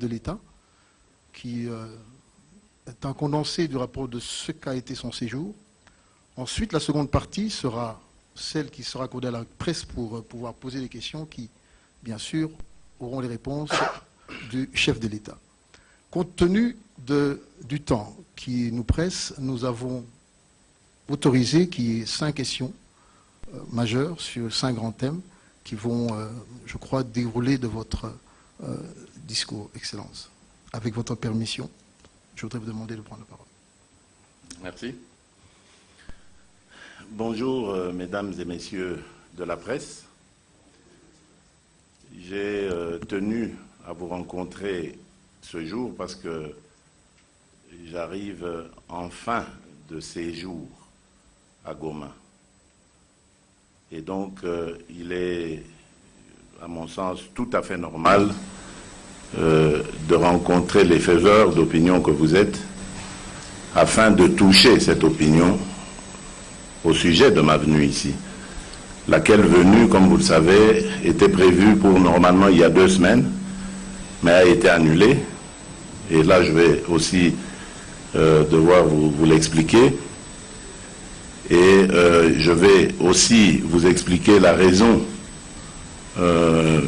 de l'État, qui est un condensé du rapport de ce qu'a été son séjour. Ensuite, la seconde partie sera celle qui sera accordée à la presse pour pouvoir poser des questions qui, bien sûr, auront les réponses du chef de l'État. Compte tenu du temps qui nous presse, nous avons autorisé qu'il y ait 5 questions majeures sur 5 grands thèmes qui vont, je crois, dérouler de votre discours, Excellence. Avec votre permission, je voudrais vous demander de prendre la parole. Merci. Bonjour, mesdames et messieurs de la presse. J'ai tenu à vous rencontrer ce jour parce que j'arrive en fin de séjour à Goma. Et donc, il est, à mon sens, tout à fait normal de rencontrer les faiseurs d'opinion que vous êtes afin de toucher cette opinion au sujet de ma venue ici, laquelle venue, comme vous le savez, était prévue pour normalement il y a 2 semaines, mais a été annulée. Et là, je vais aussi devoir vous l'expliquer. Et je vais aussi vous expliquer la raison de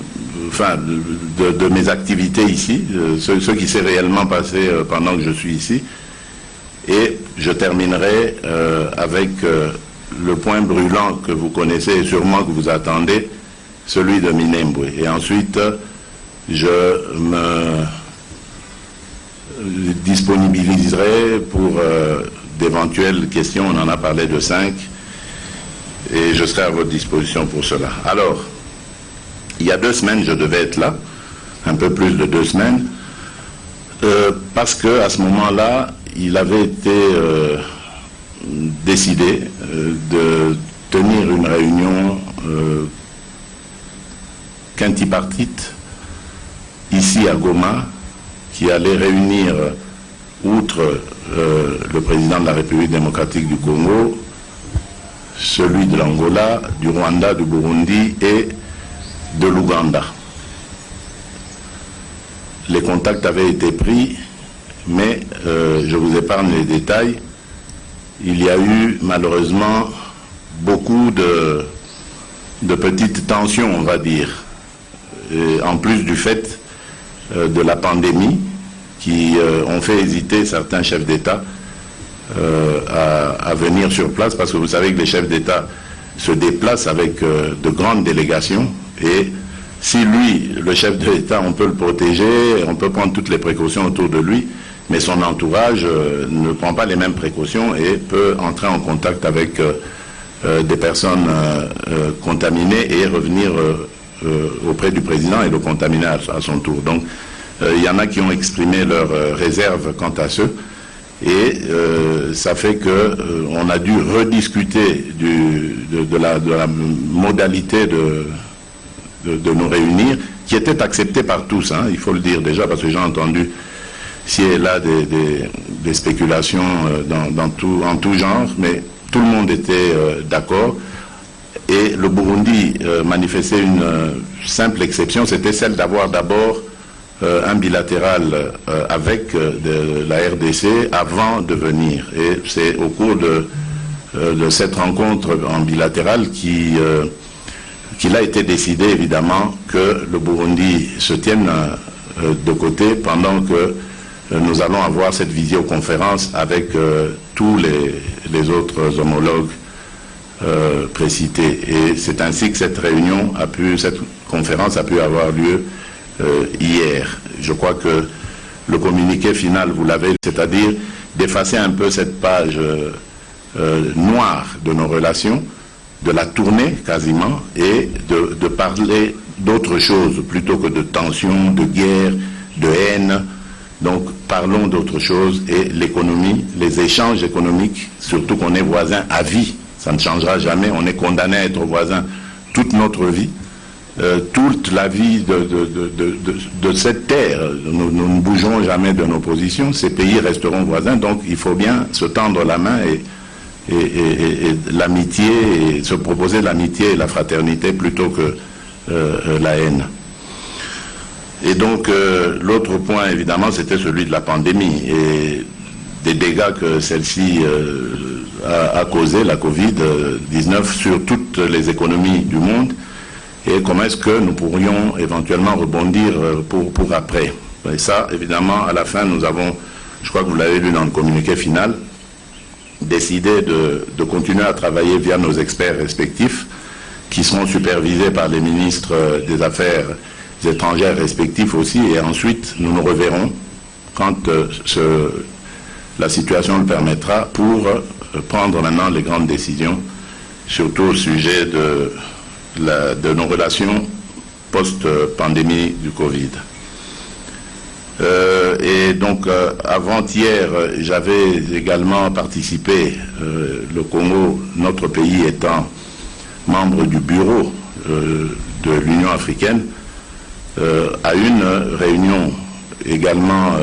mes activités ici, ce qui s'est réellement passé pendant que je suis ici. Et je terminerai avec le point brûlant que vous connaissez et sûrement que vous attendez, celui de Minembwe. Et ensuite, je me disponibiliserai pour d'éventuelles questions. On en a parlé de 5 et je serai à votre disposition pour cela. Alors, il y a 2 semaines, je devais être là, un peu plus de 2 semaines, parce qu'à ce moment-là, il avait été décidé de tenir une réunion quintipartite ici à Goma, qui allait réunir, outre le président de la République démocratique du Congo, celui de l'Angola, du Rwanda, du Burundi et de l'Ouganda. Les contacts avaient été pris, mais je vous épargne les détails. Il y a eu malheureusement beaucoup de petites tensions, on va dire, et en plus du fait de la pandémie qui ont fait hésiter certains chefs d'État à venir sur place, parce que vous savez que les chefs d'État se déplacent avec de grandes délégations, et si lui, le chef de l'État, on peut le protéger, on peut prendre toutes les précautions autour de lui, mais son entourage ne prend pas les mêmes précautions et peut entrer en contact avec des personnes contaminées et revenir auprès du président et le contaminer à son tour. Donc, il y en a qui ont exprimé leurs réserves quant à ce, et ça fait qu'on a dû rediscuter de la modalité de nous réunir, qui était acceptée par tous, hein, il faut le dire déjà, parce que j'ai entendu ci et là des spéculations en tout genre, mais tout le monde était d'accord. Et le Burundi manifestait une simple exception, c'était celle d'avoir d'abord un bilatéral avec la RDC avant de venir. Et c'est au cours de cette rencontre en bilatéral qu'il a été décidé évidemment que le Burundi se tienne de côté pendant que nous allons avoir cette visioconférence avec tous les autres homologues précités. Et c'est ainsi que cette conférence a pu avoir lieu hier. Je crois que le communiqué final, vous l'avez, c'est-à-dire d'effacer un peu cette page noire de nos relations, de la tourner quasiment, et de parler d'autre chose plutôt que de tensions, de guerre, de haine. Donc parlons d'autre chose, et l'économie, les échanges économiques, surtout qu'on est voisins à vie, ça ne changera jamais, on est condamné à être voisins toute notre vie, toute la vie de cette terre. Nous ne bougerons jamais de nos positions, ces pays resteront voisins, donc il faut bien se tendre la main et l'amitié, et se proposer l'amitié et la fraternité plutôt que la haine. Et donc, l'autre point, évidemment, c'était celui de la pandémie et des dégâts que celle-ci a causé, la Covid-19, sur toutes les économies du monde, et comment est-ce que nous pourrions éventuellement rebondir pour après. Et ça, évidemment, à la fin, nous avons, je crois que vous l'avez lu dans le communiqué final, décidé de continuer à travailler via nos experts respectifs, qui seront supervisés par les ministres des Affaires étrangères respectifs aussi, et ensuite nous nous reverrons quand la situation le permettra pour prendre maintenant les grandes décisions, surtout au sujet de nos relations post-pandémie du Covid. Et donc avant-hier, j'avais également participé, le Congo, notre pays étant membre du bureau de l'Union africaine, à une réunion également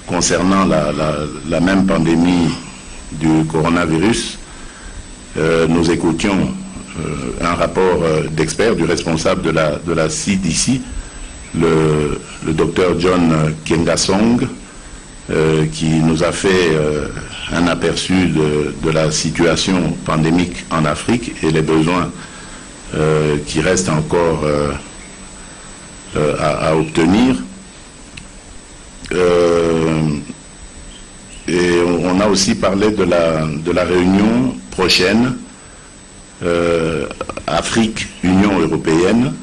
concernant la même pandémie du coronavirus. Nous écoutions un rapport d'experts du responsable de la CDC, le docteur John Kengasong, qui nous a fait un aperçu de la situation pandémique en Afrique et les besoins qui restent encore à obtenir. Et on a aussi parlé de la réunion prochaine Afrique-Union européenne,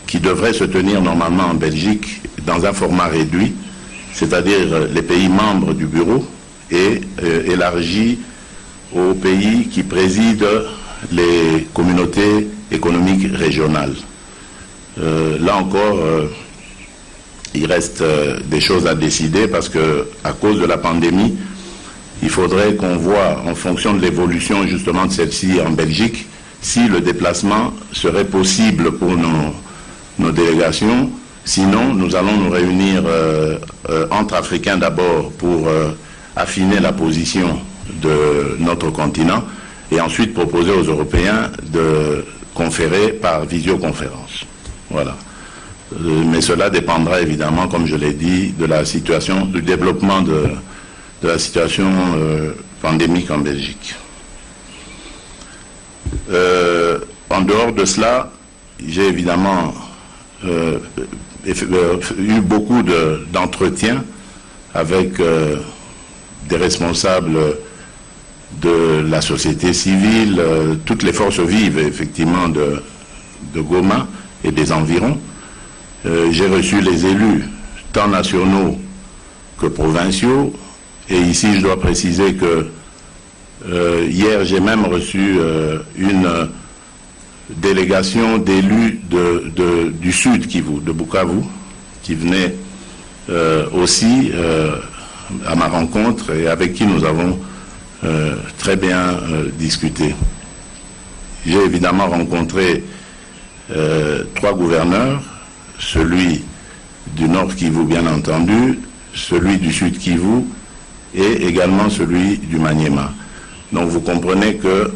qui devrait se tenir normalement en Belgique dans un format réduit, c'est-à-dire les pays membres du bureau et élargi aux pays qui président les communautés économiques régionales. Là encore, il reste des choses à décider parce que, à cause de la pandémie, il faudrait qu'on voit, en fonction de l'évolution justement de celle-ci en Belgique, si le déplacement serait possible pour nos délégations. Sinon, nous allons nous réunir entre Africains d'abord pour affiner la position de notre continent et ensuite proposer aux Européens de conférer par visioconférence. Voilà. Mais cela dépendra évidemment, comme je l'ai dit, de la situation, du développement de la situation pandémique en Belgique. En dehors de cela, j'ai évidemment eu beaucoup d'entretiens avec des responsables de la société civile, toutes les forces vives effectivement de Goma et des environs. J'ai reçu les élus, tant nationaux que provinciaux, et ici je dois préciser que hier j'ai même reçu une délégation d'élus du Sud Kivu, de Bukavu, qui venait aussi à ma rencontre et avec qui nous avons très bien discuté. J'ai évidemment rencontré 3 gouverneurs, celui du Nord Kivu bien entendu, celui du Sud Kivu et également celui du Maniema. Donc vous comprenez que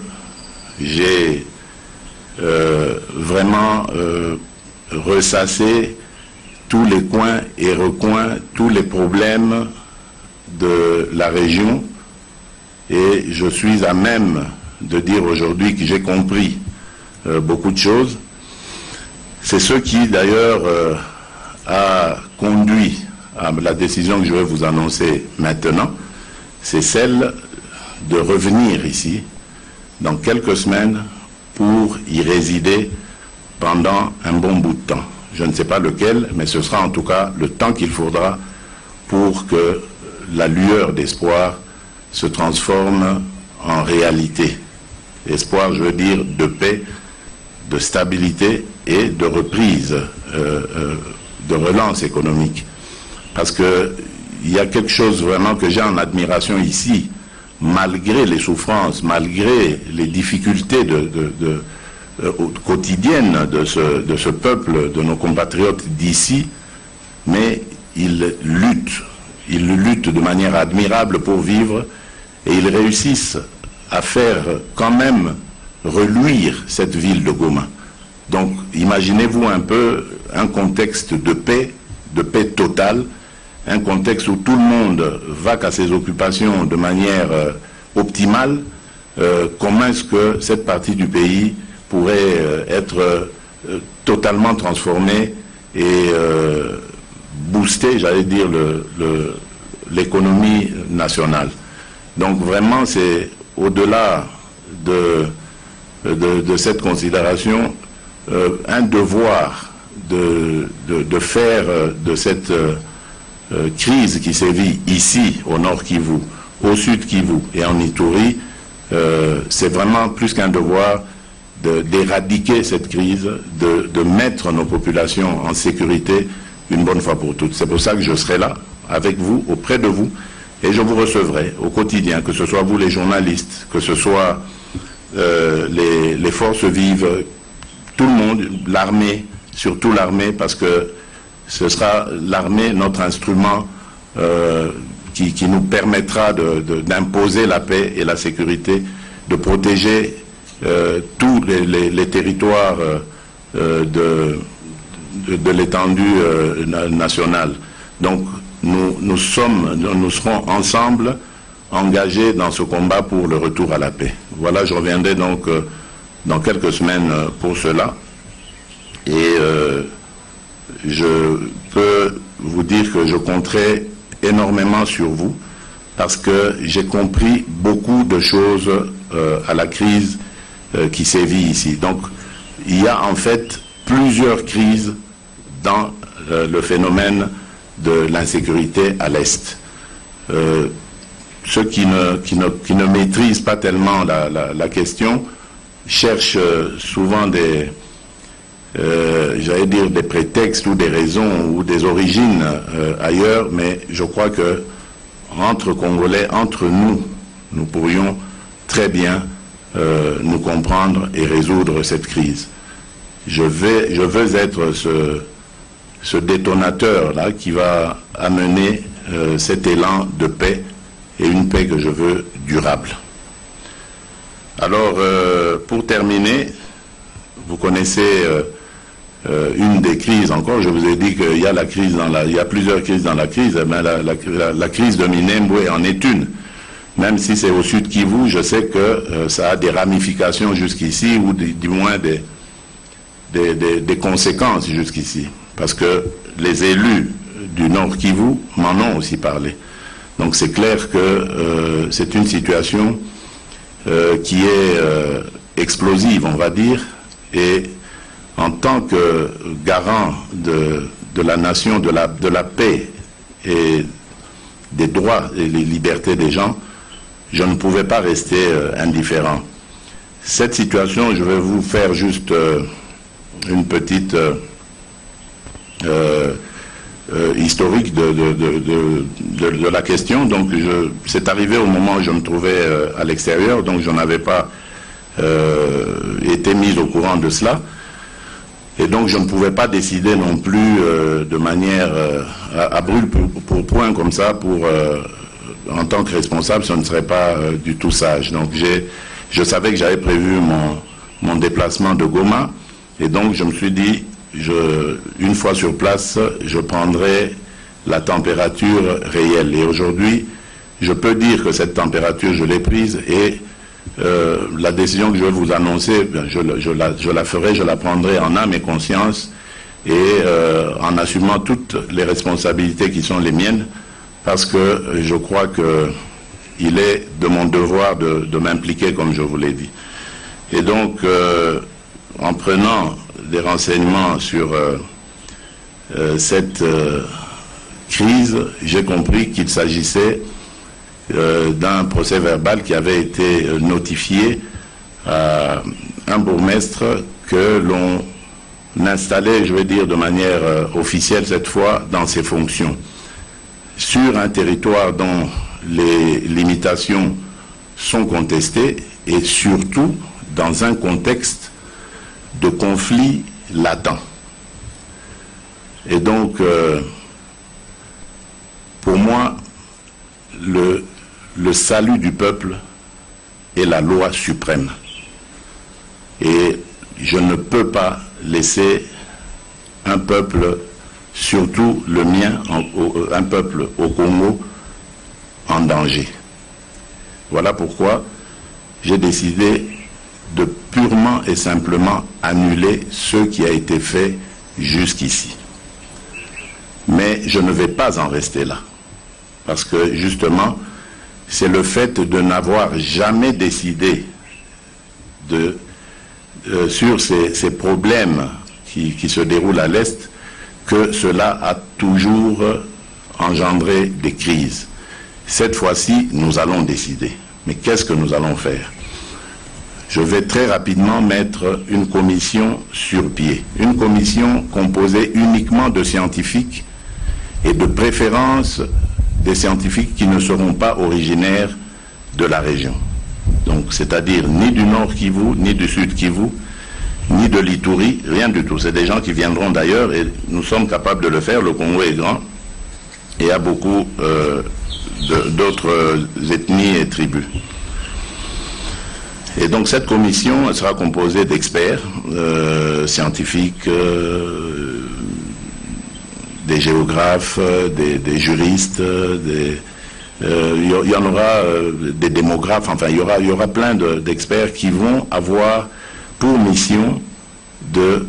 j'ai vraiment ressassé tous les coins et recoins, tous les problèmes de la région, et je suis à même de dire aujourd'hui que j'ai compris beaucoup de choses. C'est ce qui d'ailleurs a conduit à la décision que je vais vous annoncer maintenant, c'est celle de revenir ici dans quelques semaines pour y résider pendant un bon bout de temps. Je ne sais pas lequel, mais ce sera en tout cas le temps qu'il faudra pour que la lueur d'espoir se transforme en réalité. Espoir, je veux dire, de paix, de stabilité et de reprise, de relance économique. Parce qu'il y a quelque chose vraiment que j'ai en admiration ici, malgré les souffrances, malgré les difficultés quotidiennes de ce peuple, de nos compatriotes d'ici, mais ils luttent de manière admirable pour vivre et ils réussissent à faire quand même reluire cette ville de Goma. Donc imaginez-vous un peu un contexte de paix totale, un contexte où tout le monde va à ses occupations de manière optimale, comment est-ce que cette partie du pays pourrait être totalement transformée et booster, j'allais dire, l'économie nationale. Donc vraiment, c'est au-delà de cette considération un devoir de faire de cette crise qui sévit ici, au nord Kivu, au sud Kivu et en Ituri, c'est vraiment plus qu'un devoir d'éradiquer cette crise, de mettre nos populations en sécurité une bonne fois pour toutes. C'est pour ça que je serai là, avec vous, auprès de vous, et je vous recevrai au quotidien, que ce soit vous les journalistes, que ce soit les forces vives, tout le monde, l'armée, surtout l'armée, parce que ce sera l'armée, notre instrument qui nous permettra d'imposer la paix et la sécurité, de protéger tous les territoires de l'étendue nationale. Donc nous serons ensemble engagés dans ce combat pour le retour à la paix. Voilà, je reviendrai donc dans quelques semaines pour cela. Et je peux vous dire que je compterai énormément sur vous parce que j'ai compris beaucoup de choses à la crise qui sévit ici. Donc, il y a en fait plusieurs crises dans le phénomène de l'insécurité à l'Est. Ceux qui ne maîtrisent pas tellement la question cherchent souvent j'allais dire des prétextes ou des raisons ou des origines ailleurs, mais je crois que entre Congolais, entre nous, nous pourrions très bien nous comprendre et résoudre cette crise. Je veux être ce détonateur-là qui va amener cet élan de paix et une paix que je veux durable. Alors, pour terminer, vous connaissez une des crises encore, je vous ai dit qu'il y a la crise il y a plusieurs crises dans la crise, mais la crise de Minembwe en est une. Même si c'est au sud Kivu, je sais que ça a des ramifications jusqu'ici, ou du moins des conséquences jusqu'ici. Parce que les élus du nord Kivu m'en ont aussi parlé. Donc c'est clair que c'est une situation qui est explosive, on va dire, et en tant que garant de la nation, de la paix et des droits et les libertés des gens, je ne pouvais pas rester indifférent. Cette situation, je vais vous faire juste une petite historique de la question. Donc c'est arrivé au moment où je me trouvais à l'extérieur, donc je n'avais pas été mis au courant de cela. Et donc je ne pouvais pas décider non plus de manière à brûle pour point comme ça, en tant que responsable, ce ne serait pas du tout sage. Donc je savais que j'avais prévu mon déplacement de Goma, et donc je me suis dit, une fois sur place, je prendrai la température réelle. Et aujourd'hui, je peux dire que cette température, je l'ai prise, et la décision que je vais vous annoncer, je la ferai, je la prendrai en âme et conscience, et en assumant toutes les responsabilités qui sont les miennes, parce que je crois qu'il est de mon devoir de m'impliquer, comme je vous l'ai dit. Et donc, en prenant des renseignements sur cette crise, j'ai compris qu'il s'agissait d'un procès verbal qui avait été notifié à un bourgmestre que l'on installait, je vais dire de manière officielle cette fois, dans ses fonctions, sur un territoire dont les limitations sont contestées, et surtout dans un contexte de conflit latent. Et donc, pour moi, le salut du peuple est la loi suprême. Et je ne peux pas laisser un peuple, surtout le mien, un peuple au Congo, en danger. Voilà pourquoi j'ai décidé de purement et simplement annuler ce qui a été fait jusqu'ici. Mais je ne vais pas en rester là. Parce que justement, c'est le fait de n'avoir jamais décidé sur ces problèmes qui se déroulent à l'Est que cela a toujours engendré des crises. Cette fois-ci, nous allons décider. Mais qu'est-ce que nous allons faire? Je vais très rapidement mettre une commission sur pied. Une commission composée uniquement de scientifiques et de préférence des scientifiques qui ne seront pas originaires de la région. Donc, c'est-à-dire ni du Nord Kivu, ni du Sud Kivu, ni de l'Ituri, rien du tout. C'est des gens qui viendront d'ailleurs et nous sommes capables de le faire. Le Congo est grand et il y a beaucoup d'autres ethnies et tribus. Et donc cette commission elle sera composée d'experts scientifiques, des géographes, des juristes, il y en aura des démographes, enfin il y aura plein d'experts qui vont avoir pour mission de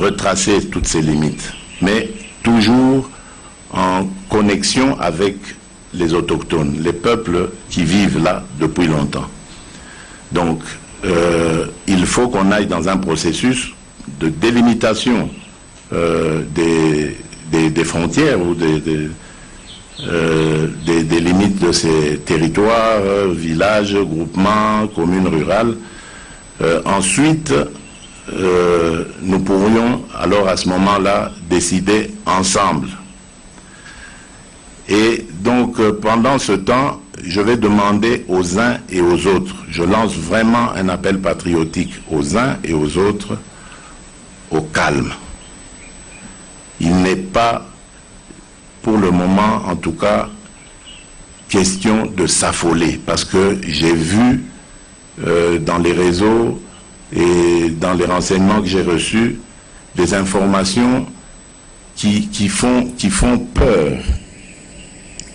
retracer toutes ces limites, mais toujours en connexion avec les autochtones, les peuples qui vivent là depuis longtemps. Donc, il faut qu'on aille dans un processus de délimitation des frontières ou des limites de ces territoires, villages, groupements, communes rurales. Ensuite, nous pourrions alors à ce moment-là décider ensemble. Et donc, pendant ce temps, je vais demander aux uns et aux autres, je lance vraiment un appel patriotique aux uns et aux autres, au calme. Il n'est pas, pour le moment en tout cas, question de s'affoler, parce que j'ai vu dans les réseaux et dans les renseignements que j'ai reçus, des informations qui font peur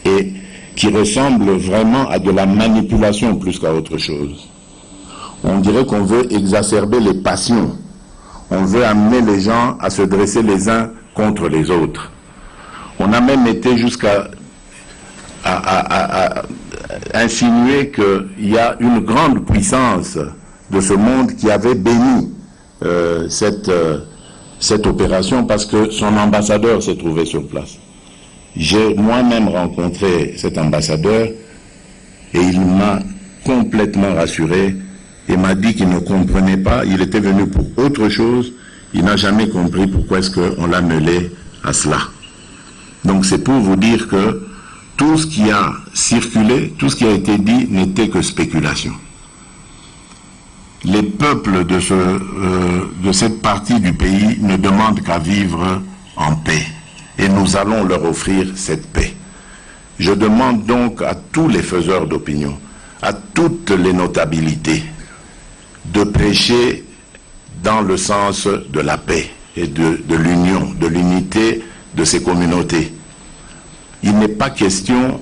et qui ressemblent vraiment à de la manipulation plus qu'à autre chose. On dirait qu'on veut exacerber les passions. On veut amener les gens à se dresser les uns contre les autres. On a même été jusqu'à insinuer qu'il y a une grande puissance de ce monde qui avait béni cette opération parce que son ambassadeur s'est trouvé sur place. J'ai moi-même rencontré cet ambassadeur et il m'a complètement rassuré et m'a dit qu'il ne comprenait pas, il était venu pour autre chose, il n'a jamais compris pourquoi est-ce qu'on l'a mêlé à cela. Donc c'est pour vous dire que tout ce qui a circulé, tout ce qui a été dit n'était que spéculation. Les peuples de cette partie du pays ne demandent qu'à vivre en paix. Et nous allons leur offrir cette paix. Je demande donc à tous les faiseurs d'opinion, à toutes les notabilités, de prêcher dans le sens de la paix et de l'union, de l'unité de ces communautés. Il n'est pas question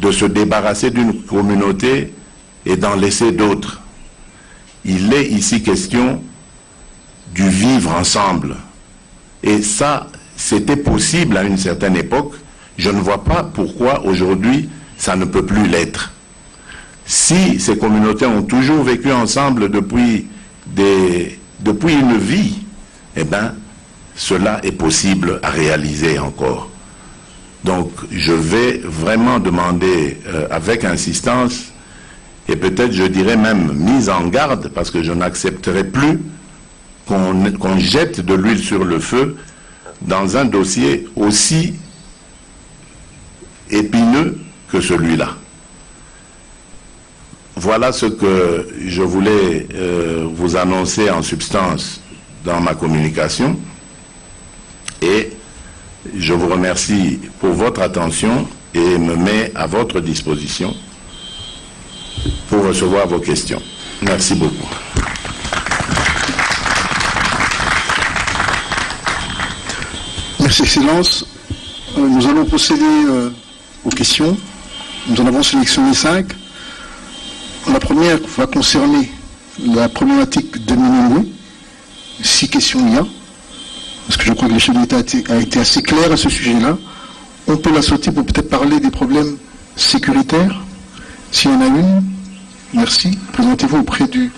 de se débarrasser d'une communauté et d'en laisser d'autres. Il est ici question du vivre ensemble. Et ça, c'était possible à une certaine époque. Je ne vois pas pourquoi aujourd'hui ça ne peut plus l'être. Si ces communautés ont toujours vécu ensemble depuis une vie, eh bien, cela est possible à réaliser encore. Donc, je vais vraiment demander avec insistance, et peut-être je dirais même mise en garde, parce que je n'accepterai plus qu'on jette de l'huile sur le feu dans un dossier aussi épineux que celui-là. Voilà ce que je voulais vous annoncer en substance dans ma communication et je vous remercie pour votre attention et me mets à votre disposition pour recevoir vos questions. Merci beaucoup. Merci, Excellence. Nous allons procéder aux questions. Nous en avons sélectionné 5. La première va concerner la problématique de Minembwe. 6 questions il y a. Parce que je crois que le chef d'État a été assez clair à ce sujet-là. On peut la sauter pour peut-être parler des problèmes sécuritaires. S'il y en a une, merci. Présentez-vous auprès du...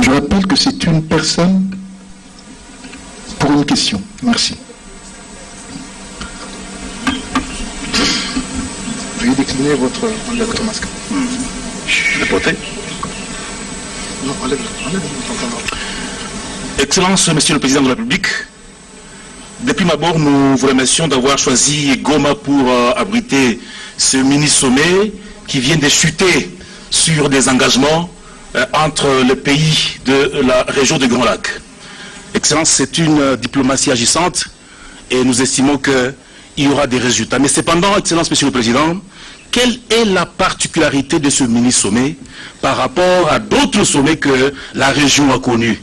Je rappelle que c'est une personne pour une question. Merci. Veuillez décliner votre masque. Le porter. Non, enlève-le. Excellence, Monsieur le Président de la République, depuis ma bord, nous vous remercions d'avoir choisi Goma pour abriter ce mini-sommet qui vient de chuter sur des engagements entre les pays de la région du Grand Lac. Excellence, c'est une diplomatie agissante et nous estimons qu'il y aura des résultats. Mais cependant, Excellence, Monsieur le Président, quelle est la particularité de ce mini-sommet par rapport à d'autres sommets que la région a connus?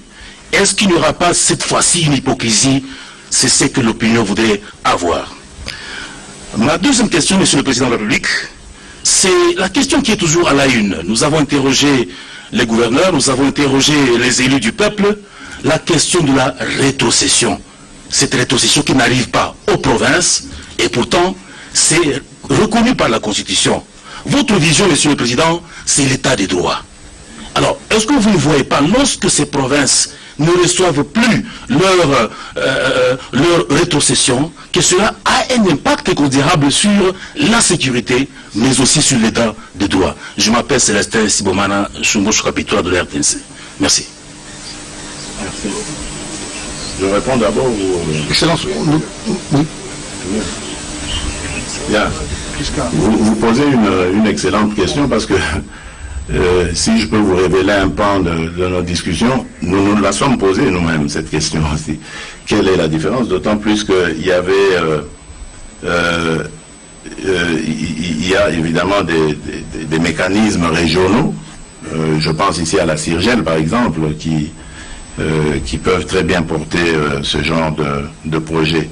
Est-ce qu'il n'y aura pas cette fois-ci une hypocrisie? C'est ce que l'opinion voudrait avoir. Ma deuxième question, Monsieur le Président de la République, c'est la question qui est toujours à la une. Nous avons interrogé les gouverneurs, nous avons interrogé les élus du peuple, la question de la rétrocession. Cette rétrocession qui n'arrive pas aux provinces, et pourtant, c'est reconnu par la Constitution. Votre vision, Monsieur le Président, c'est l'état des droits. Alors, est-ce que vous ne voyez pas, lorsque ces provinces ne reçoivent plus leur rétrocession, que cela a un impact considérable sur la sécurité, mais aussi sur l'état des droits? Je m'appelle Célestin Sibomana, je suis capitaine de la RTNC. Merci. Merci. Je réponds d'abord aux... Excellence, oui. Bien. Vous posez une excellente question parce que si je peux vous révéler un pan de nos discussions, nous la sommes posée nous-mêmes, cette question aussi. Quelle est la différence? D'autant plus qu'il y avait... il y a évidemment des mécanismes régionaux. Je pense ici à la CIRGEL, par exemple, qui peuvent très bien porter ce genre de projet.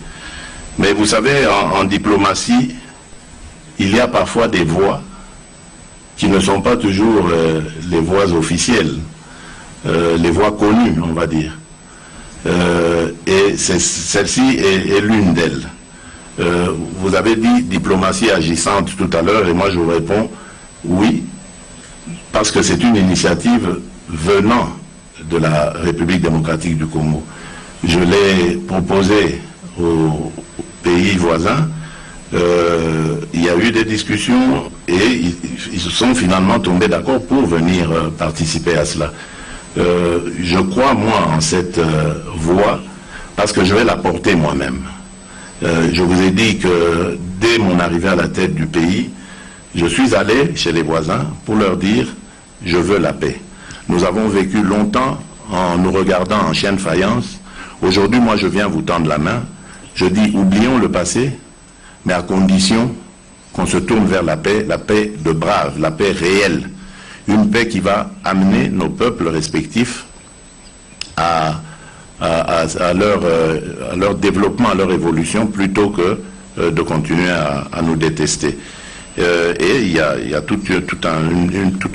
Mais vous savez, en diplomatie, il y a parfois des voix qui ne sont pas toujours les voix officielles, les voix connues, on va dire. Et celle-ci est l'une d'elles. Vous avez dit diplomatie agissante tout à l'heure, et moi je vous réponds oui, parce que c'est une initiative venant de la République démocratique du Congo. Je l'ai proposée aux pays voisins. Il y a eu des discussions et ils se sont finalement tombés d'accord pour venir participer à cela. Je crois, moi, en cette voie parce que je vais la porter moi-même. Je vous ai dit que dès mon arrivée à la tête du pays, je suis allé chez les voisins pour leur dire « je veux la paix ». Nous avons vécu longtemps en nous regardant en chien de faïence. Aujourd'hui, moi, je viens vous tendre la main. Je dis « oublions le passé », mais à condition qu'on se tourne vers la paix de brave, la paix réelle. Une paix qui va amener nos peuples respectifs à leur développement, à leur évolution, plutôt que de continuer à nous détester. Et il y a toute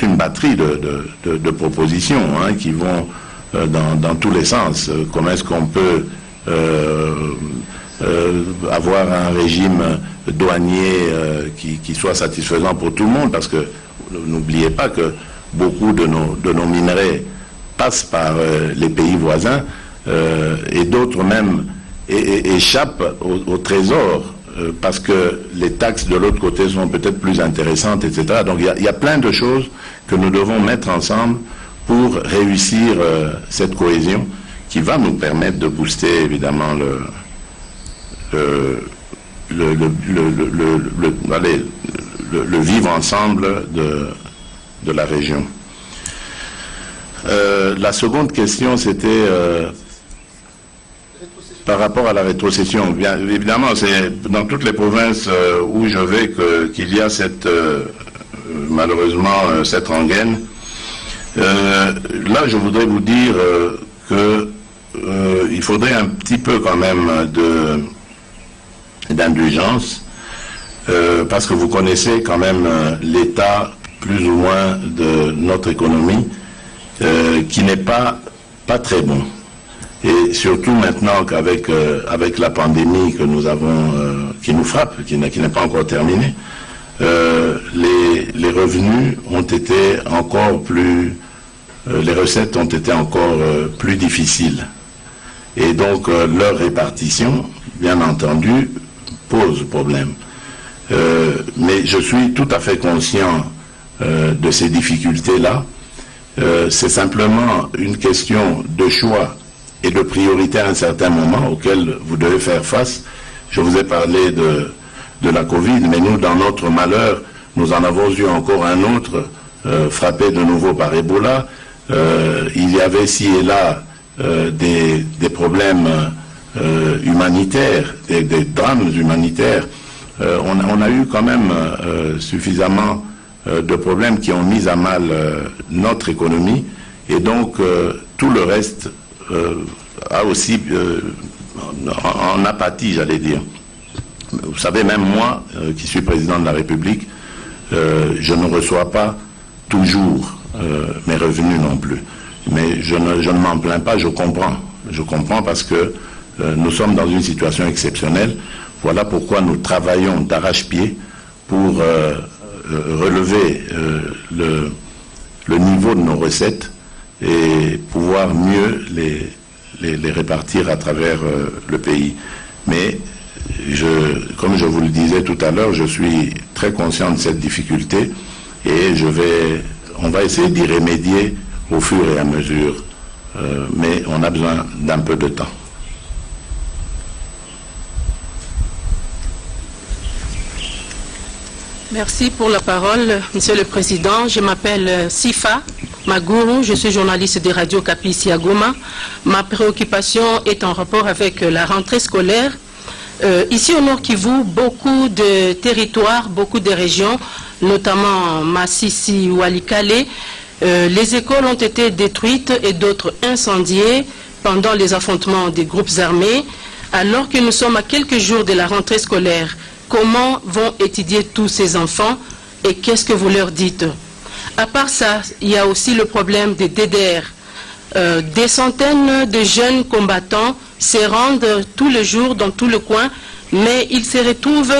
une batterie de propositions qui vont dans tous les sens. Comment est-ce qu'on peut avoir un régime douanier qui soit satisfaisant pour tout le monde, parce que n'oubliez pas que beaucoup de nos minerais passent par les pays voisins et d'autres même échappent au trésor parce que les taxes de l'autre côté sont peut-être plus intéressantes, etc. Donc il y a plein de choses que nous devons mettre ensemble pour réussir cette cohésion qui va nous permettre de booster évidemment le vivre ensemble de la région. La seconde question, c'était par rapport à la rétrocession. Bien évidemment, c'est dans toutes les provinces où je vais qu'il y a malheureusement cette rengaine. Là, je voudrais vous dire que il faudrait un petit peu quand même d'indulgence, parce que vous connaissez quand même l'état plus ou moins de notre économie, qui n'est pas très bon. Et surtout maintenant qu'avec avec la pandémie que nous avons, qui nous frappe, qui n'est pas encore terminée, les revenus ont été encore plus, les recettes ont été encore plus difficiles. Et donc leur répartition, bien entendu, pose problème. Mais je suis tout à fait conscient de ces difficultés-là. C'est simplement une question de choix et de priorité à un certain moment auquel vous devez faire face. Je vous ai parlé de la Covid, mais nous, dans notre malheur, nous en avons eu encore un autre, frappé de nouveau par Ebola. Il y avait ci et là des problèmes humanitaires, des drames humanitaires. On a eu quand même suffisamment de problèmes qui ont mis à mal notre économie, et donc tout le reste a aussi en apathie, j'allais dire. Vous savez, même moi, qui suis président de la République, je ne reçois pas toujours mes revenus non plus. Mais je ne m'en plains pas, je comprends. Je comprends parce que nous sommes dans une situation exceptionnelle. Voilà pourquoi nous travaillons d'arrache-pied pour relever le niveau de nos recettes et pouvoir mieux les répartir à travers le pays. Mais comme je vous le disais tout à l'heure, je suis très conscient de cette difficulté et on va essayer d'y remédier au fur et à mesure, mais on a besoin d'un peu de temps. Merci pour la parole, Monsieur le Président. Je m'appelle Sifa Magourou, je suis journaliste de Radio Kapi ici à Goma. Ma préoccupation est en rapport avec la rentrée scolaire. Ici au Nord Kivu, beaucoup de territoires, beaucoup de régions, notamment Massissi ou Walikale, les écoles ont été détruites et d'autres incendiées pendant les affrontements des groupes armés. Alors que nous sommes à quelques jours de la rentrée scolaire, comment vont étudier tous ces enfants et qu'est-ce que vous leur dites? À part ça, il y a aussi le problème des DDR. Des centaines de jeunes combattants se rendent tous les jours dans tout le coin, mais ils se retrouvent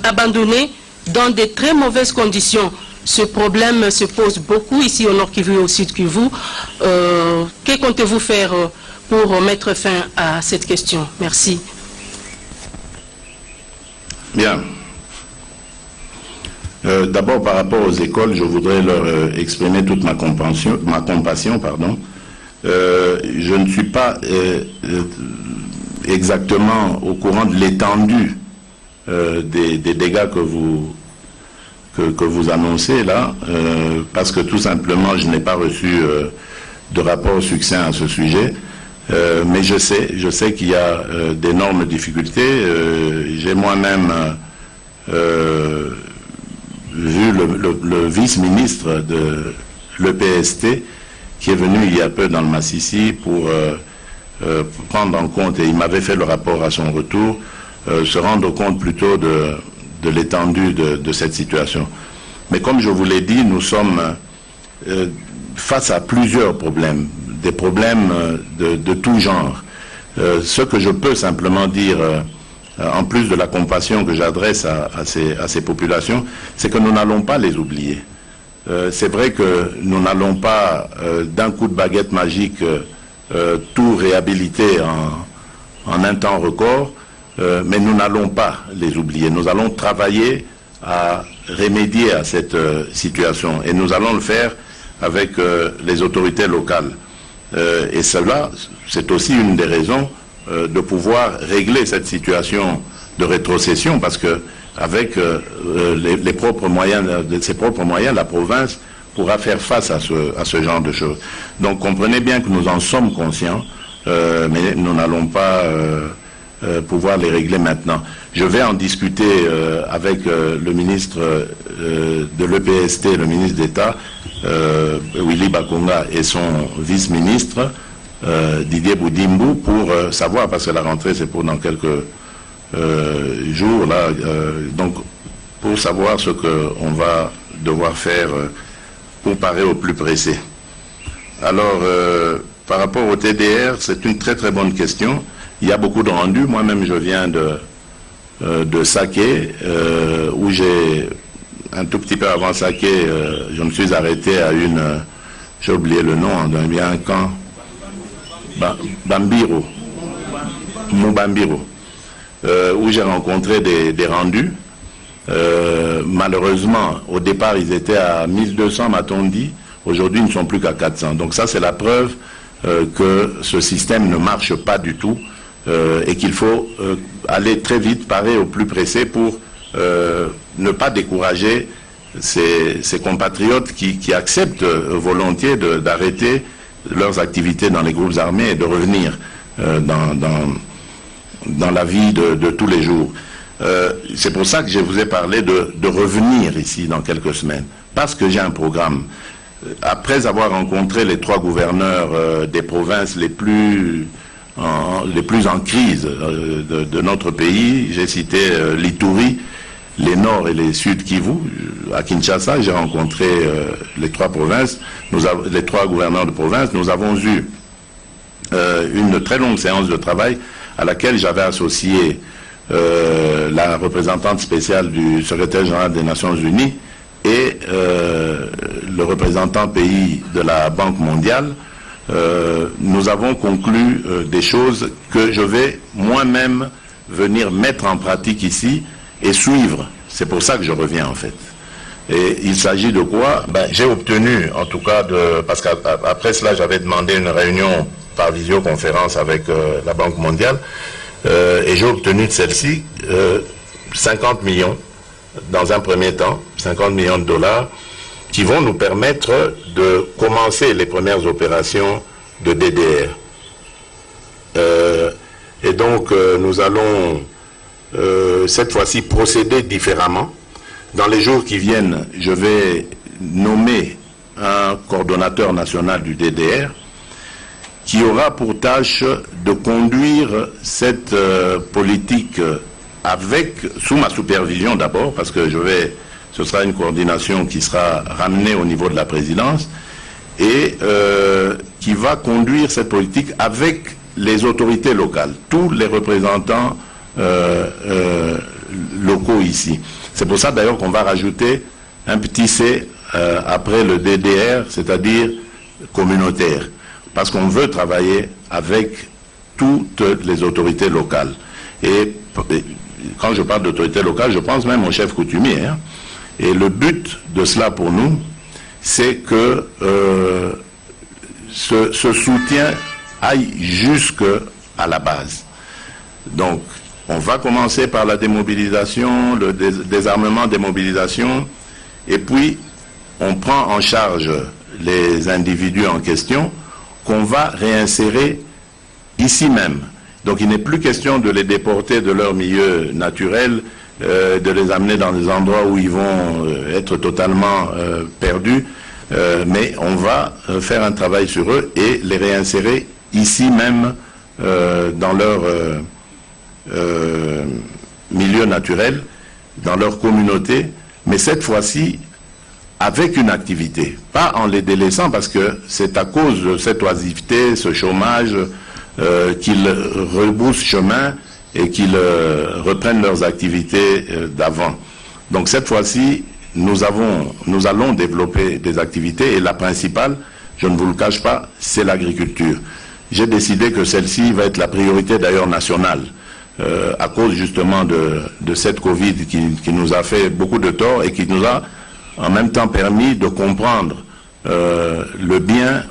abandonnés dans de très mauvaises conditions. Ce problème se pose beaucoup ici au Nord Kivu et au Sud Kivu. Que comptez-vous faire pour mettre fin à cette question? Merci. Bien. D'abord, par rapport aux écoles, je voudrais leur exprimer toute ma compassion. Je ne suis pas exactement au courant de l'étendue des dégâts que vous annoncez là, parce que tout simplement, je n'ai pas reçu de rapport succinct à ce sujet. Mais je sais qu'il y a d'énormes difficultés. J'ai moi-même vu le vice-ministre de l'EPST qui est venu il y a peu dans le Massissi pour prendre en compte, et il m'avait fait le rapport à son retour, se rendre compte plutôt de l'étendue de cette situation. Mais comme je vous l'ai dit, nous sommes face à plusieurs problèmes, des problèmes de tout genre. Ce que je peux simplement dire, en plus de la compassion que j'adresse à ces populations, c'est que nous n'allons pas les oublier. C'est vrai que nous n'allons pas, d'un coup de baguette magique, tout réhabiliter en un temps record, mais nous n'allons pas les oublier. Nous allons travailler à remédier à cette situation et nous allons le faire avec les autorités locales. Et cela, c'est aussi une des raisons de pouvoir régler cette situation de rétrocession, parce que avec ses propres moyens, la province pourra faire face à ce genre de choses. Donc comprenez bien que nous en sommes conscients, mais nous n'allons pas pouvoir les régler maintenant. Je vais en discuter avec le ministre de l'EPST, le ministre d'État, Willy Bakonga, et son vice-ministre, Didier Boudimbo pour savoir, parce que la rentrée c'est pour dans quelques jours, là, donc pour savoir ce qu'on va devoir faire pour parer au plus pressé. Alors, par rapport au TDR, c'est une très très bonne question. Il y a beaucoup de rendus. Moi-même, je viens de Saké, où j'ai, un tout petit peu avant Saké, je me suis arrêté à une, j'ai oublié le nom, d'un bien camp, Bambiro, Mubambiro, où j'ai rencontré des rendus. Malheureusement, au départ, ils étaient à 1200, m'a-t-on dit. Aujourd'hui, ils ne sont plus qu'à 400. Donc ça, c'est la preuve que ce système ne marche pas du tout et qu'il faut aller très vite, parer au plus pressé pour ne pas décourager ces compatriotes qui acceptent volontiers d'arrêter leurs activités dans les groupes armés et de revenir dans la vie de tous les jours. C'est pour ça que je vous ai parlé de revenir ici dans quelques semaines, parce que j'ai un programme. Après avoir rencontré les 3 gouverneurs des provinces les plus en crise de notre pays, j'ai cité l'Ituri, les Nord et les Sud Kivu. À Kinshasa, j'ai rencontré les 3 provinces, les 3 gouverneurs de province. Nous avons eu une très longue séance de travail à laquelle j'avais associé la représentante spéciale du secrétaire général des Nations Unies et le représentant pays de la Banque mondiale. Nous avons conclu des choses que je vais moi-même venir mettre en pratique ici et suivre. C'est pour ça que je reviens en fait. Et il s'agit de quoi? J'ai obtenu, en tout cas, parce qu'après cela, j'avais demandé une réunion par visioconférence avec la Banque mondiale, et j'ai obtenu de celle-ci 50 millions, dans un premier temps, 50 millions de dollars, qui vont nous permettre de commencer les premières opérations de DDR. Et donc, nous allons cette fois-ci procéder différemment. Dans les jours qui viennent, je vais nommer un coordonnateur national du DDR qui aura pour tâche de conduire cette politique sous ma supervision d'abord, parce que ce sera une coordination qui sera ramenée au niveau de la présidence, et qui va conduire cette politique avec les autorités locales, tous les représentants locaux ici. C'est pour ça d'ailleurs qu'on va rajouter un petit C après le DDR, c'est-à-dire communautaire, parce qu'on veut travailler avec toutes les autorités locales. Et quand je parle d'autorités locales, je pense même au chef coutumier. Hein. Et le but de cela pour nous, c'est que ce soutien aille jusqu'à la base. Donc, on va commencer par la démobilisation, le désarmement, démobilisation, et puis on prend en charge les individus en question qu'on va réinsérer ici même. Donc il n'est plus question de les déporter de leur milieu naturel, de les amener dans des endroits où ils vont être totalement perdus, mais on va faire un travail sur eux et les réinsérer ici même dans leur milieu naturel, dans leur communauté, mais cette fois-ci avec une activité, pas en les délaissant, parce que c'est à cause de cette oisiveté, ce chômage, qu'ils rebroussent chemin et qu'ils reprennent leurs activités d'avant. Donc cette fois-ci, nous allons développer des activités, et la principale, je ne vous le cache pas, c'est l'agriculture. J'ai décidé que celle-ci va être la priorité d'ailleurs nationale, à cause justement de cette Covid qui nous a fait beaucoup de tort et qui nous a en même temps permis de comprendre le bien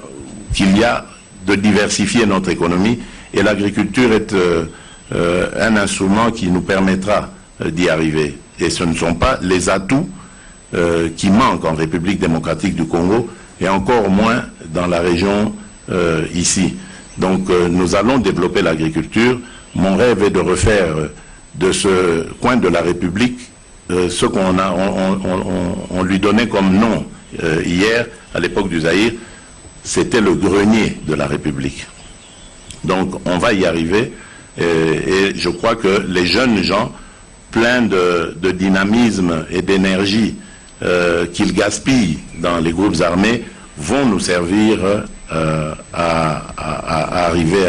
qu'il y a de diversifier notre économie, et l'agriculture est un instrument qui nous permettra d'y arriver. Et ce ne sont pas les atouts qui manquent en République démocratique du Congo, et encore moins dans la région ici. Donc nous allons développer l'agriculture. Mon rêve est de refaire de ce coin de la République ce qu'on lui donnait comme nom hier, à l'époque du Zaïre, c'était le grenier de la République. Donc on va y arriver et je crois que les jeunes gens, pleins de dynamisme et d'énergie qu'ils gaspillent dans les groupes armés, vont nous servir à arriver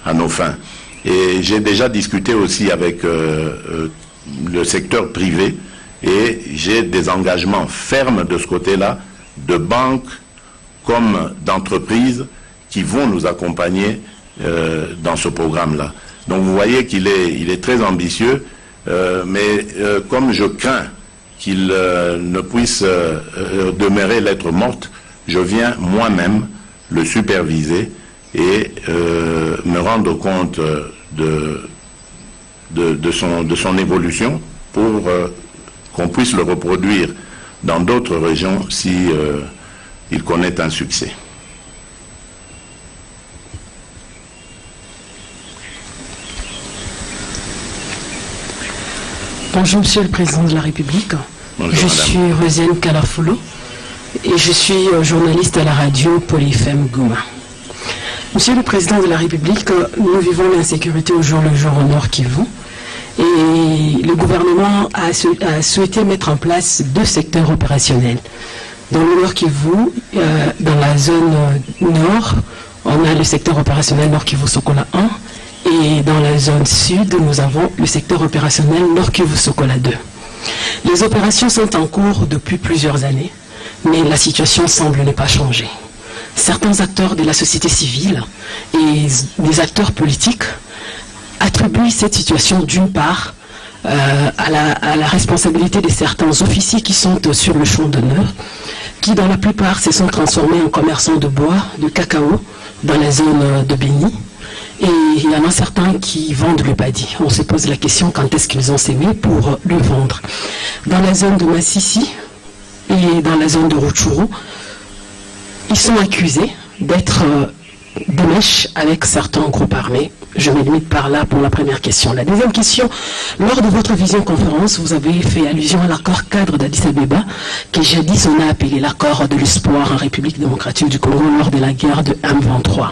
à nos fins. Et j'ai déjà discuté aussi avec le secteur privé et j'ai des engagements fermes de ce côté-là, de banques comme d'entreprises qui vont nous accompagner dans ce programme-là. Donc vous voyez qu'il est très ambitieux, mais comme je crains qu'il ne puisse demeurer lettre morte, je viens moi-même le superviser et me rendre compte de son évolution pour qu'on puisse le reproduire dans d'autres régions si il connaît un succès. Bonjour Monsieur le Président de la République. Bonjour, je madame. suis Rosiane Kalafoulou et je suis journaliste à la radio Polyfem Goma. Monsieur le Président de la République, nous vivons l'insécurité au jour le jour au Nord Kivu et le gouvernement a souhaité mettre en place 2 secteurs opérationnels. Dans le Nord Kivu, dans la zone nord, on a le secteur opérationnel Nord Kivu Sokola 1 et dans la zone sud, nous avons le secteur opérationnel Nord Kivu Sokola 2. Les opérations sont en cours depuis plusieurs années, mais la situation semble ne pas changer. Certains acteurs de la société civile et des acteurs politiques attribuent cette situation d'une part à la responsabilité de certains officiers qui sont sur le champ d'honneur, qui dans la plupart se sont transformés en commerçants de bois, de cacao dans la zone de Béni. Et il y en a certains qui vendent le paddy. On se pose la question quand est-ce qu'ils ont sémé pour le vendre. Dans la zone de Massissi et dans la zone de Rutshuru, ils sont accusés d'être de mèche avec certains groupes armés. Je me limite par là pour la première question. La deuxième question, lors de votre vision-conférence, vous avez fait allusion à l'accord cadre d'Addis Abeba, que jadis on a appelé l'accord de l'espoir en République démocratique du Congo lors de la guerre de M23.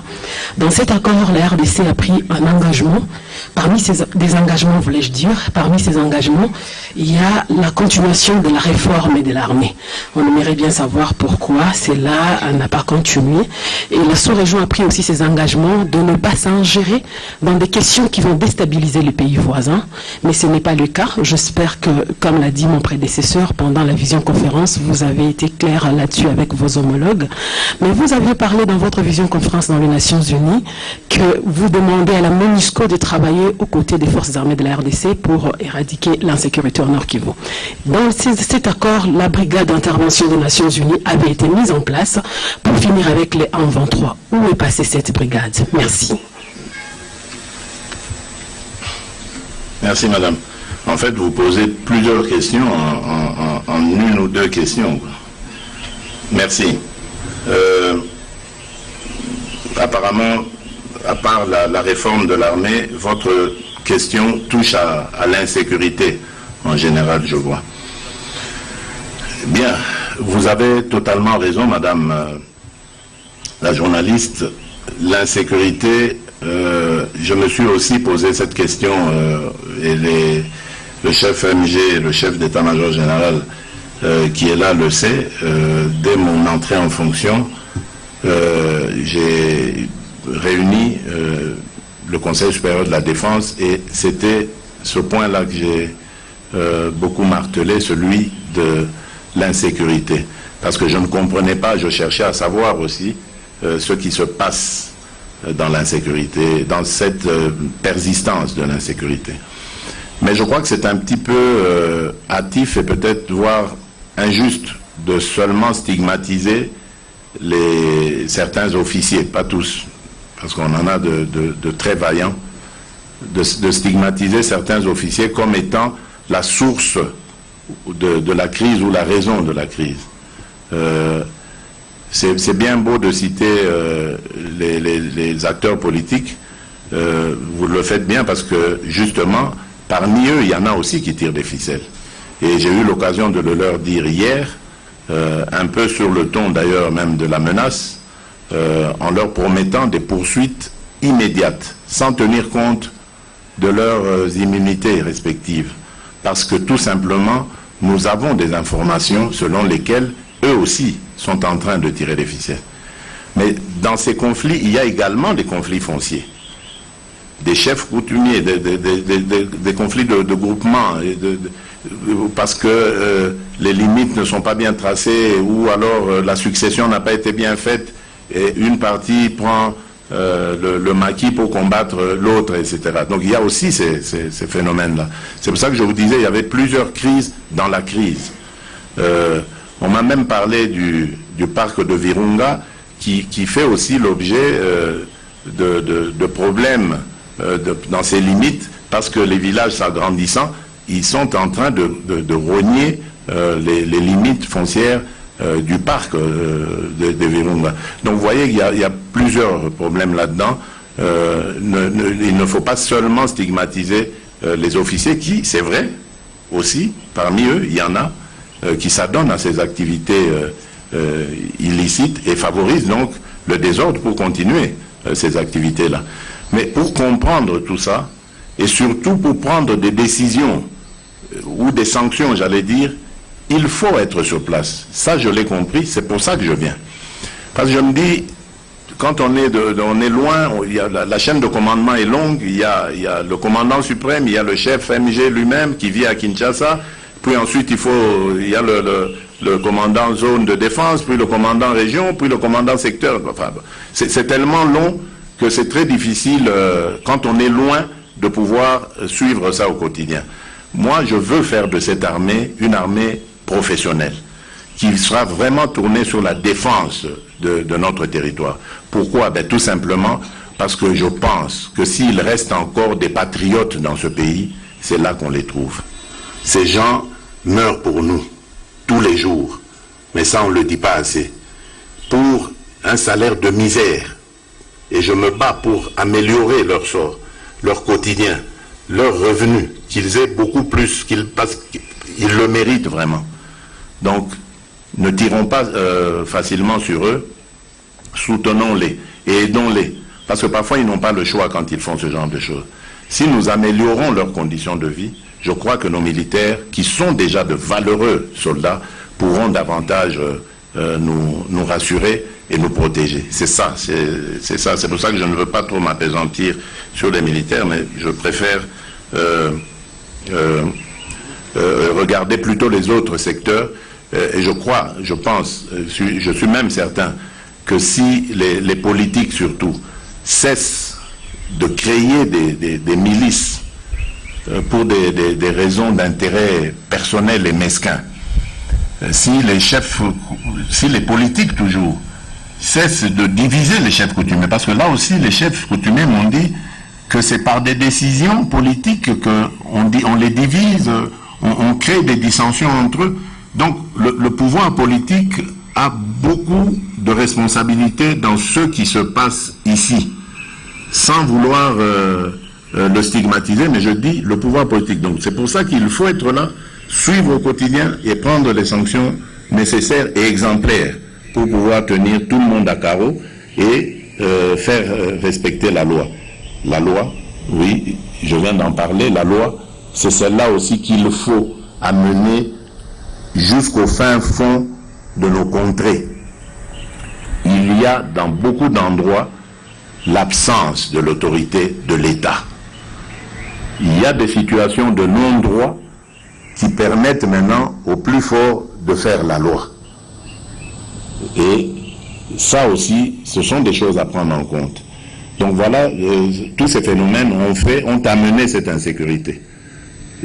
Dans cet accord, la RDC a pris un engagement. Parmi ces engagements, voulais-je dire, parmi ces engagements, il y a la continuation de la réforme de l'armée. On aimerait bien savoir pourquoi cela n'a pas continué. Et la sous-région a pris aussi ses engagements de ne pas s'ingérer dans des questions qui vont déstabiliser les pays voisins. Mais ce n'est pas le cas. J'espère que, comme l'a dit mon prédécesseur pendant la vision-conférence, vous avez été clair là-dessus avec vos homologues. Mais vous avez parlé dans votre vision-conférence dans les Nations Unies que vous demandez à la MONUSCO de travailler aux côtés des forces armées de la RDC pour éradiquer l'insécurité au Nord Kivu. Dans cet accord, la brigade d'intervention des Nations Unies avait été mise en place pour finir avec les M23. Où est passée cette brigade? Merci. Merci madame. En fait, vous posez plusieurs questions en une ou deux questions. Merci. Apparemment, à part la réforme de l'armée, votre question touche à l'insécurité en général, je vois. Bien, vous avez totalement raison, madame la journaliste. L'insécurité, je me suis aussi posé cette question et le chef MG, le chef d'état-major général qui est là le sait. Dès mon entrée en fonction, j'ai réuni le Conseil supérieur de la défense et c'était ce point-là que j'ai beaucoup martelé, celui de l'insécurité. Parce que je ne comprenais pas, je cherchais à savoir aussi ce qui se passe dans l'insécurité, dans cette persistance de l'insécurité. Mais je crois que c'est un petit peu hâtif et peut-être voire injuste de seulement stigmatiser certains officiers, pas tous, parce qu'on en a de très vaillants, de stigmatiser certains officiers comme étant la source de la crise ou la raison de la crise. C'est bien beau de citer les acteurs politiques, vous le faites bien parce que justement, parmi eux, il y en a aussi qui tirent des ficelles. Et j'ai eu l'occasion de le leur dire hier, un peu sur le ton d'ailleurs même de la menace, en leur promettant des poursuites immédiate, sans tenir compte de leurs immunités respectives. Parce que tout simplement, nous avons des informations selon lesquelles eux aussi sont en train de tirer les ficelles. Mais dans ces conflits, il y a également des conflits fonciers. Des chefs coutumiers, des conflits de groupement, parce que les limites ne sont pas bien tracées, ou alors la succession n'a pas été bien faite, et une partie prend le maquis pour combattre l'autre, etc. Donc il y a aussi ces phénomènes-là. C'est pour ça que je vous disais, il y avait plusieurs crises dans la crise. On m'a même parlé du parc de Virunga, qui fait aussi l'objet de problèmes dans ses limites, parce que les villages s'agrandissant, ils sont en train de rogner les limites foncières du parc de Virunga. Donc vous voyez qu'il y a plusieurs problèmes là-dedans. Il ne faut pas seulement stigmatiser les officiers qui, c'est vrai, aussi, parmi eux, il y en a qui s'adonnent à ces activités illicites et favorisent donc le désordre pour continuer ces activités-là. Mais pour comprendre tout ça, et surtout pour prendre des décisions ou des sanctions, j'allais dire, il faut être sur place. Ça, je l'ai compris, c'est pour ça que je viens. Parce que je me dis, quand on est loin, il y a la chaîne de commandement est longue, il y a le commandant suprême, il y a le chef MG lui-même qui vit à Kinshasa, puis ensuite il y a le commandant zone de défense, puis le commandant région, puis le commandant secteur. Enfin, c'est tellement long que c'est très difficile, quand on est loin, de pouvoir suivre ça au quotidien. Moi, je veux faire de cette armée une armée professionnelle, qui sera vraiment tournée sur la défense de notre territoire. Pourquoi? Tout simplement parce que je pense que s'il reste encore des patriotes dans ce pays, c'est là qu'on les trouve. Ces gens meurent pour nous, tous les jours, mais ça on ne le dit pas assez, pour un salaire de misère. Et je me bats pour améliorer leur sort, leur quotidien, leurs revenus, qu'ils aient beaucoup plus, parce qu'ils le méritent vraiment. Donc, ne tirons pas facilement sur eux, soutenons-les et aidons-les. Parce que parfois, ils n'ont pas le choix quand ils font ce genre de choses. Si nous améliorons leurs conditions de vie, je crois que nos militaires, qui sont déjà de valeureux soldats, pourront davantage nous rassurer et nous protéger. C'est ça, c'est ça. C'est pour ça que je ne veux pas trop m'appesantir sur les militaires, mais je préfère regarder plutôt les autres secteurs. Et je pense, je suis même certain que si les politiques surtout cessent de créer des milices pour des raisons d'intérêt personnel et mesquin, si les politiques toujours cessent de diviser les chefs coutumiers, parce que là aussi les chefs coutumiers m'ont dit que c'est par des décisions politiques qu'on les divise, on crée des dissensions entre eux. Donc le pouvoir politique a beaucoup de responsabilités dans ce qui se passe ici, sans vouloir le stigmatiser, mais je dis le pouvoir politique. Donc c'est pour ça qu'il faut être là, suivre au quotidien et prendre les sanctions nécessaires et exemplaires pour pouvoir tenir tout le monde à carreau et faire respecter la loi. La loi, oui, je viens d'en parler, la loi, c'est celle-là aussi qu'il faut amener jusqu'au fin fond de nos contrées. Il y a dans beaucoup d'endroits l'absence de l'autorité de l'État. Il y a des situations de non-droit qui permettent maintenant aux plus forts de faire la loi. Et ça aussi, ce sont des choses à prendre en compte. Donc voilà, tous ces phénomènes ont amené cette insécurité.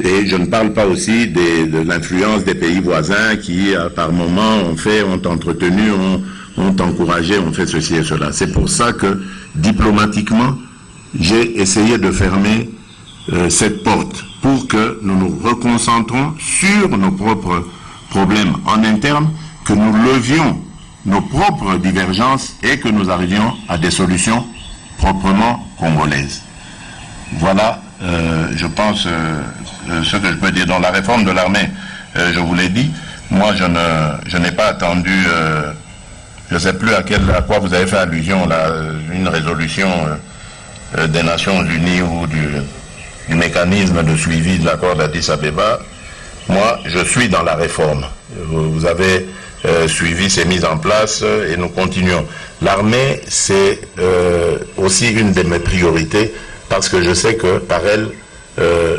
Et je ne parle pas aussi de l'influence des pays voisins qui, par moments, ont entretenu, ont encouragé, ont fait ceci et cela. C'est pour ça que, diplomatiquement, j'ai essayé de fermer cette porte pour que nous nous reconcentrons sur nos propres problèmes en interne, que nous levions nos propres divergences et que nous arrivions à des solutions proprement congolaises. Voilà, je pense, ce que je peux dire. Dans la réforme de l'armée, je vous l'ai dit, moi je n'ai pas attendu, je ne sais plus à quoi vous avez fait allusion, là, une résolution des Nations Unies ou du mécanisme de suivi de l'accord d'Addis Abeba, moi, je suis dans la réforme. Vous avez suivi ces mises en place et nous continuons. L'armée, c'est aussi une de mes priorités parce que je sais que par elle,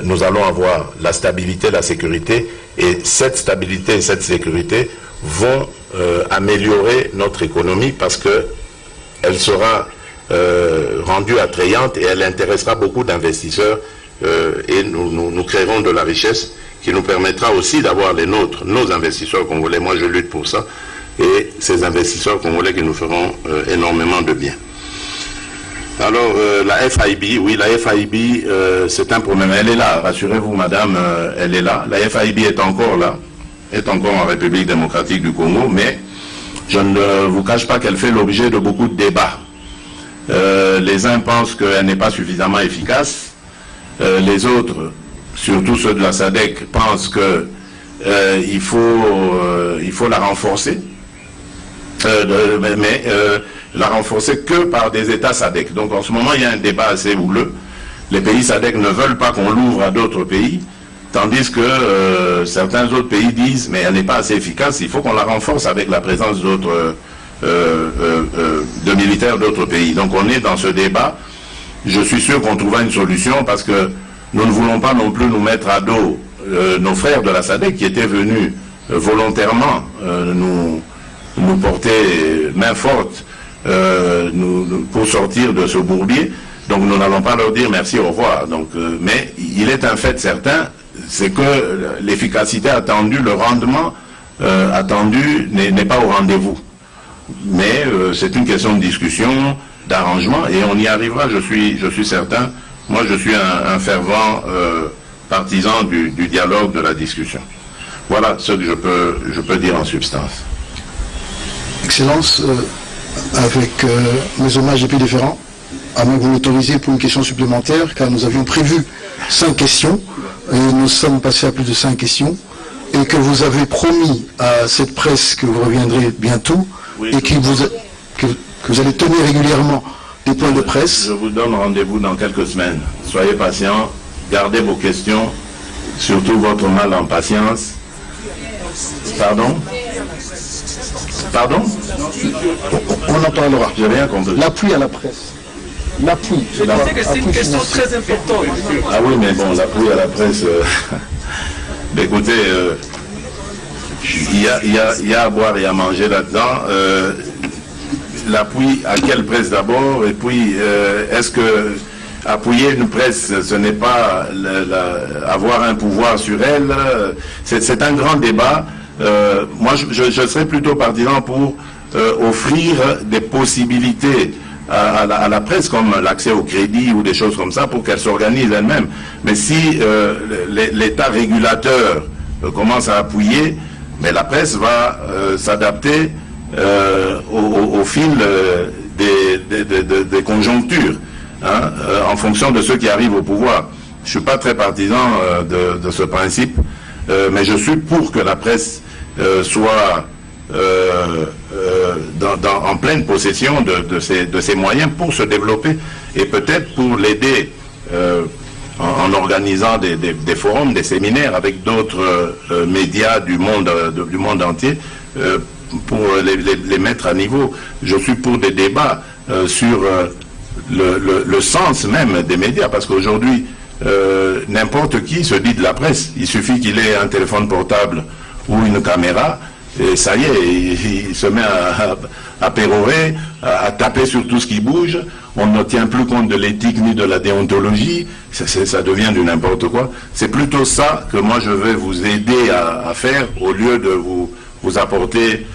nous allons avoir la stabilité, la sécurité, et cette stabilité et cette sécurité vont améliorer notre économie parce que elle sera rendue attrayante et elle intéressera beaucoup d'investisseurs et nous créerons de la richesse qui nous permettra aussi d'avoir les nôtres, nos investisseurs congolais. Moi, je lutte pour ça. Et ces investisseurs congolais qui nous feront énormément de bien. Alors, la FIB, oui, la FIB, c'est un problème. Elle est là, rassurez-vous, madame, elle est là. La FIB est encore là, est encore en République démocratique du Congo, mais je ne vous cache pas qu'elle fait l'objet de beaucoup de débats. Les uns pensent qu'elle n'est pas suffisamment efficace. Les autres, surtout ceux de la SADC, pensent qu'il faut la renforcer. La renforcer que par des États SADC. Donc en ce moment, il y a un débat assez houleux. Les pays SADC ne veulent pas qu'on l'ouvre à d'autres pays, tandis que certains autres pays disent mais elle n'est pas assez efficace, il faut qu'on la renforce avec la présence d'autres de militaires d'autres pays. Donc on est dans ce débat. Je suis sûr qu'on trouvera une solution parce que nous ne voulons pas non plus nous mettre à dos nos frères de la SADC qui étaient venus volontairement nous porter main forte pour sortir de ce bourbier. Donc nous n'allons pas leur dire merci, au revoir. Donc, mais il est un fait certain, c'est que l'efficacité attendue, le rendement attendu n'est pas au rendez-vous. Mais c'est une question de discussion, d'arrangement, et on y arrivera, je suis certain. Moi, je suis un fervent partisan du dialogue, de la discussion. Voilà ce que je peux dire en substance. Excellence, avec mes hommages et puis différents, à moins que vous l'autorisiez pour une question supplémentaire, car nous avions prévu 5 questions, et nous sommes passés à plus de 5 questions, et que vous avez promis à cette presse que vous reviendrez bientôt, oui, et que vous allez tenir régulièrement des points de presse. Je vous donne rendez-vous dans quelques semaines. Soyez patients, gardez vos questions, surtout votre mal en patience. Pardon? Pardon? On en parlera. J'ai rien compris. L'appui à la presse. L'appui. Je disais que c'est une question très importante. Ah oui, mais bon, l'appui à la presse... écoutez, il y a à boire et à manger là-dedans. L'appui à quelle presse d'abord? Et puis, est-ce que appuyer une presse, ce n'est pas avoir un pouvoir sur elle? C'est un grand débat. Moi, je serais plutôt partisan pour offrir des possibilités à la presse, comme l'accès au crédit ou des choses comme ça, pour qu'elle s'organise elle-même. Mais si l'État régulateur commence à appuyer, mais la presse va s'adapter au fil des conjonctures, hein, en fonction de ceux qui arrivent au pouvoir. Je ne suis pas très partisan de ce principe, mais je suis pour que la presse soit en pleine possession de ses moyens pour se développer et peut-être pour l'aider en organisant des forums, des séminaires avec d'autres médias du monde entier pour les mettre à niveau. Je suis pour des débats sur le sens même des médias, parce qu'aujourd'hui, n'importe qui se dit de la presse. Il suffit qu'il ait un téléphone portable ou une caméra, et ça y est, il se met à pérorer, à taper sur tout ce qui bouge. On ne tient plus compte de l'éthique ni de la déontologie, ça devient du n'importe quoi. C'est plutôt ça que moi je vais vous aider à faire, au lieu de vous apporter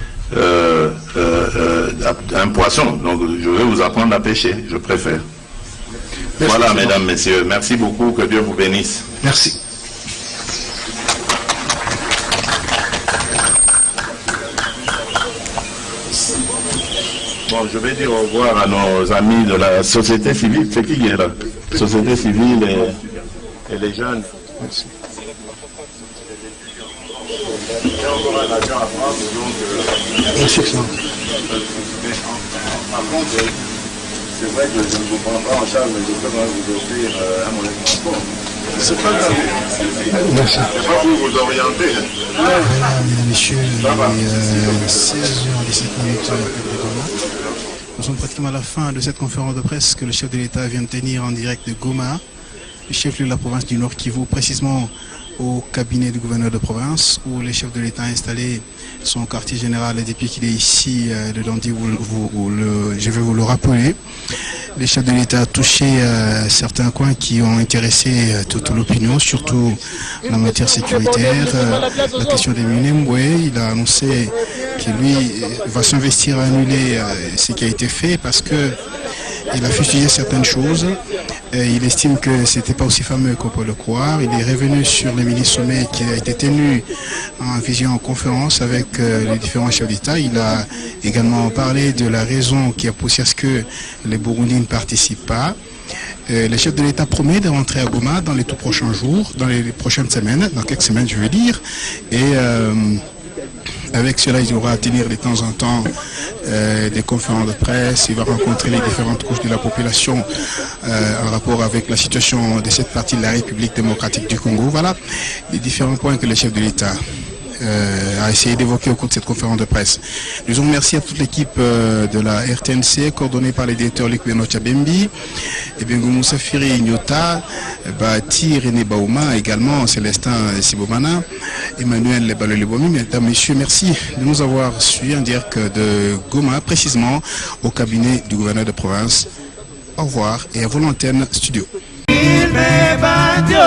un poisson. Donc je vais vous apprendre à pêcher, je préfère. Merci, voilà, mesdames, messieurs, merci beaucoup, que Dieu vous bénisse. Merci. Bon, je vais dire au revoir à nos amis de la société civile. C'est qui est là? Société civile et les jeunes. Merci. Merci, excellent. C'est vrai que je ne vous prends pas en charge, mais je peux quand même vous offrir un moyen de transport. C'est pas grave. Merci. C'est pas pour vous orienter. Mesdames, Messieurs, il est 16h17 de Goma. Nous sommes pratiquement à la fin de cette conférence de presse que le chef de l'État vient de tenir en direct de Goma, le chef de la province du Nord Kivu, précisément au cabinet du gouverneur de province, où le chef de l'État a installé son quartier général depuis qu'il est ici le lundi, je vais vous le rappeler. Le chef de l'État a touché certains coins qui ont intéressé toute l'opinion, surtout en matière sécuritaire. La question des Minembwe, il a annoncé qu'il lui va s'investir à annuler ce qui a été fait parce que il a fusillé certaines choses. Il estime que ce n'était pas aussi fameux qu'on peut le croire. Il est revenu sur le mini-sommet qui a été tenu en visioconférence avec les différents chefs d'État. Il a également parlé de la raison qui a poussé à ce que les Burundis ne participent pas. Le chef de l'État promet de rentrer à Goma dans les tout prochains jours, dans les prochaines semaines, dans quelques semaines je veux dire. Et avec cela, il aura à tenir de temps en temps des conférences de presse. Il va rencontrer les différentes couches de la population en rapport avec la situation de cette partie de la République démocratique du Congo. Voilà les différents points que le chef de l'État a essayé d'évoquer au cours de cette conférence de presse. Nous remercions à toute l'équipe de la RTNC, coordonnée par les directeurs Likweno Tchabembi, Moussa Firi Nyota, Bati René Baouma, également Célestin Sibomana, Emmanuel Balolebomi. Mesdames, Messieurs, merci de nous avoir suivis en direct de Goma, précisément au cabinet du gouverneur de province. Au revoir et à vos antennes studio. Il me bandio,